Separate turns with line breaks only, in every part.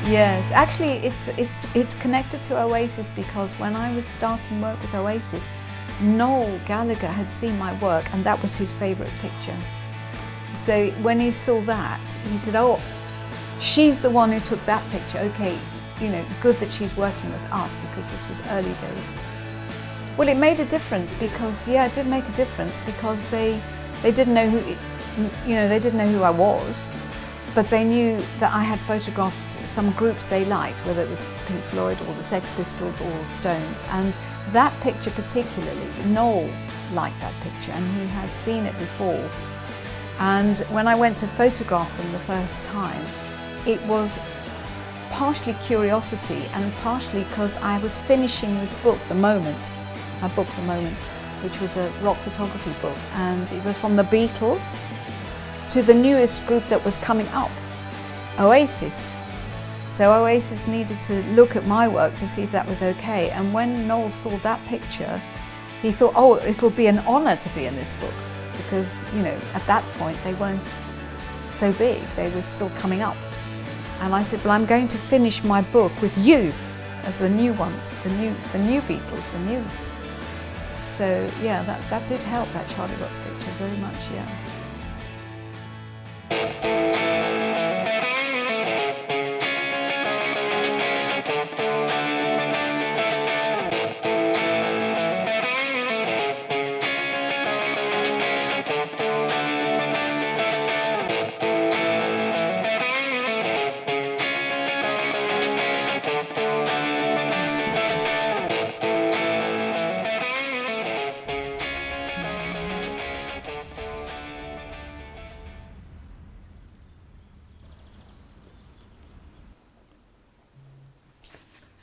Yes, actually it's connected to Oasis, because when I was starting work with Oasis, Noel Gallagher had seen my work and that was his favourite picture. So when he saw that, he said, oh, she's the one who took that picture. Okay, you know, good that she's working with us, because this was early days. Well, it made a difference, because, yeah, it did make a difference, because they didn't know who, you know, they didn't know who I was, but they knew that I had photographed some groups they liked, whether it was Pink Floyd or the Sex Pistols or the Stones. And that picture particularly, Noel liked that picture and he had seen it before. And when I went to photograph them the first time, it was partially curiosity and partially because I was finishing this book, The Moment, my book The Moment, which was a rock photography book, and it was from the Beatles to the newest group that was coming up, Oasis. So Oasis needed to look at my work to see if that was okay. And when Noel saw that picture, he thought, oh, it will be an honour to be in this book, because, you know, at that point they weren't so big, they were still coming up. And I said, well, I'm going to finish my book with you as the new ones, the new Beatles, the new. So yeah, that did help, that Charlie Watts picture, very much, yeah.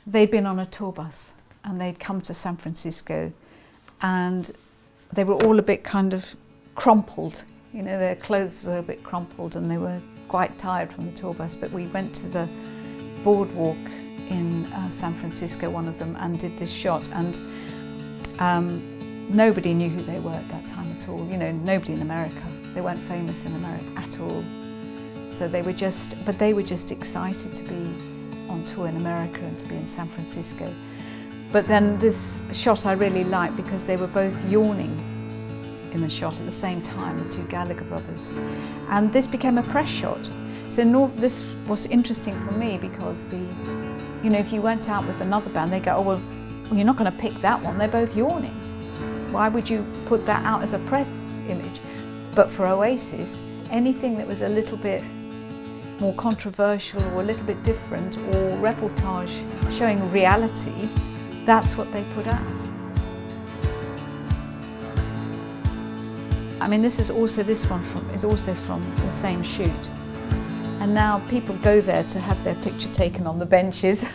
They'd been on a tour bus and they'd come to San Francisco, and they were all a bit kind of crumpled. You know, their clothes were a bit crumpled and they were quite tired from the tour bus. But we went to the boardwalk in San Francisco, one of them, and did this shot. And nobody knew who they were at that time at all. You know, nobody in America. They weren't famous in America at all. So they were just excited to be on tour in America and to be in San Francisco. But then this shot I really liked because they were both yawning in the shot at the same time, the two Gallagher brothers. And this became a press shot. So this was interesting for me because you know, if you went out with another band, they go, oh, well, you're not going to pick that one, they're both yawning. Why would you put that out as a press image? But for Oasis, anything that was a little bit more controversial or a little bit different, or reportage showing reality, that's what they put out. I mean, this one is also from the same shoot. And now people go there to have their picture taken on the benches,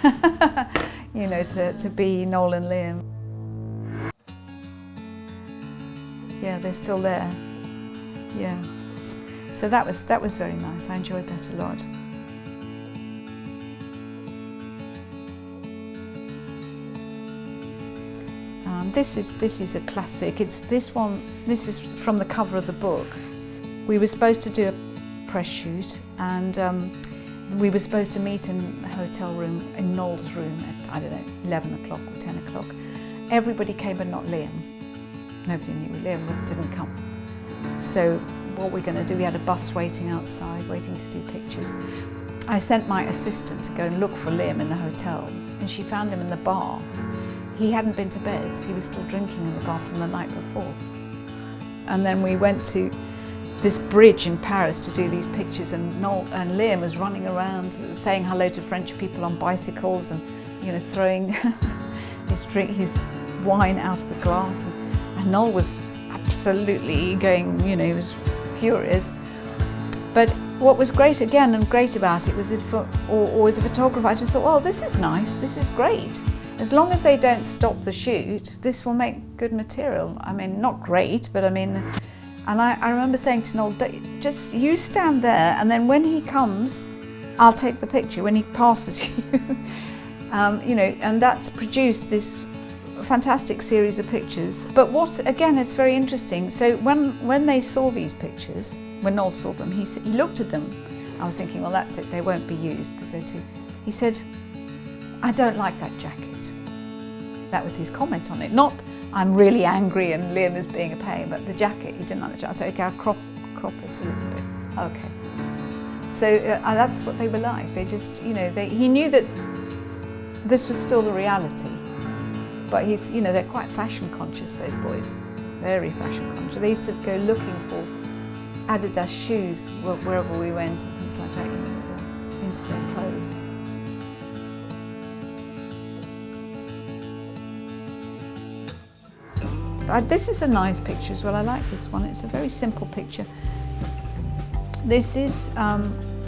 you know, to be Noel and Liam. Yeah, they're still there. Yeah. So that was very nice. I enjoyed that a lot. This is a classic. This is from the cover of the book. We were supposed to do a press shoot, and we were supposed to meet in the hotel room, in Noel's room at, I don't know, 11 o'clock or 10 o'clock. Everybody came but not Liam. Nobody knew Liam didn't come. So what we're going to do, we had a bus waiting outside, waiting to do pictures. I sent my assistant to go and look for Liam in the hotel, and she found him in the bar. He hadn't been to bed, he was still drinking in the bar from the night before. And then we went to this bridge in Paris to do these pictures, and Liam was running around saying hello to French people on bicycles and, you know, throwing his wine out of the glass. And Noel was absolutely going, you know, he was furious. But what was great about it was or as a photographer, I just thought, oh, this is nice, this is great. As long as they don't stop the shoot, this will make good material. I mean, not great, but I mean, and I remember saying to Noel, just you stand there, and then when he comes, I'll take the picture when he passes you. You know, and that's produced this fantastic series of pictures. But again, it's very interesting. So when they saw these pictures, when Noel saw them, he looked at them. I was thinking, well, that's it, they won't be used because they're too. he said, "I don't like that jacket." That was his comment on it. Not, "I'm really angry and Liam is being a pain," but the jacket, he didn't like the jacket. So, okay, I'll crop it a little bit. Okay. So that's what they were like. They just, he knew that this was still the reality. But they're quite fashion conscious, those boys. Very fashion conscious. They used to go looking for Adidas shoes wherever we went and things like that, into their clothes. This is a nice picture as well. I like this one. It's a very simple picture. This is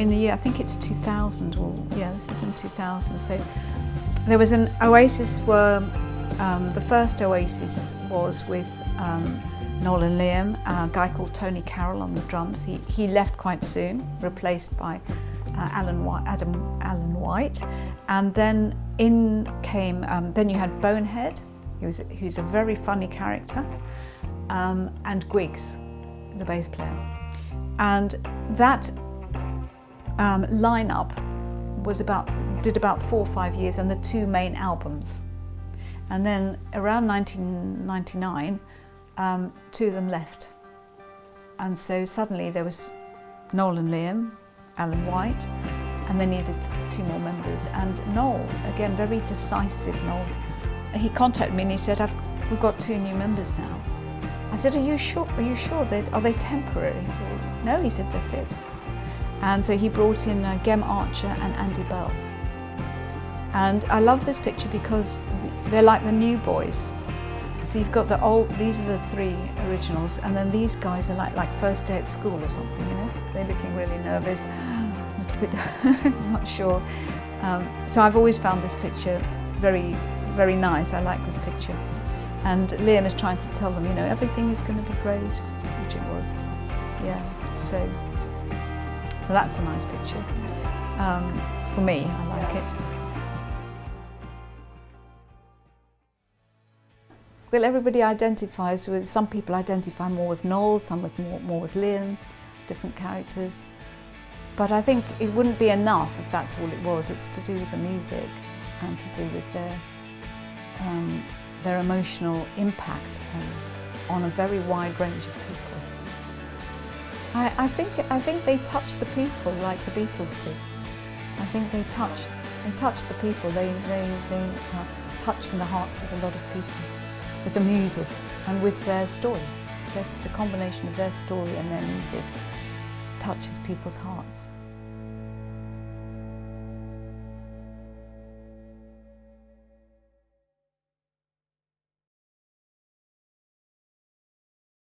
in the year, I think it's 2000, this is in 2000. So there was an Oasis where the first Oasis was with Noel and Liam, a guy called Tony Carroll on the drums. He left quite soon, replaced by Alan White. And then in came, then you had Bonehead, who's a very funny character, and Griggs, the bass player. And that lineup did about 4 or 5 years, and the 2 main albums. And then around 1999, 2 of them left. And so suddenly there was Noel and Liam, Alan White, and they needed 2 more members. And Noel, again, very decisive Noel, he contacted me and he said, "We've got 2 new members now." I said, "Are you sure? Are they temporary?" "No," he said, "that's it." And so he brought in Gem Archer and Andy Bell. And I love this picture because they're like the new boys. So you've got these are the 3 originals, and then these guys are like first day at school or something, They're looking really nervous, a little bit, I'm not sure. So I've always found this picture very, very nice. I like this picture. And Liam is trying to tell them, everything is going to be great, which it was. Yeah, so that's a nice picture. For me, I like it. Well, everybody identifies with, some people identify more with Noel, some with more with Liam, different characters. But I think it wouldn't be enough if that's all it was. It's to do with the music and to do with their emotional impact on a very wide range of people. I think they touch the people like the Beatles did. I think they touch the people. They touch in the hearts of a lot of people with the music and with their story. The combination of their story and their music touches people's hearts.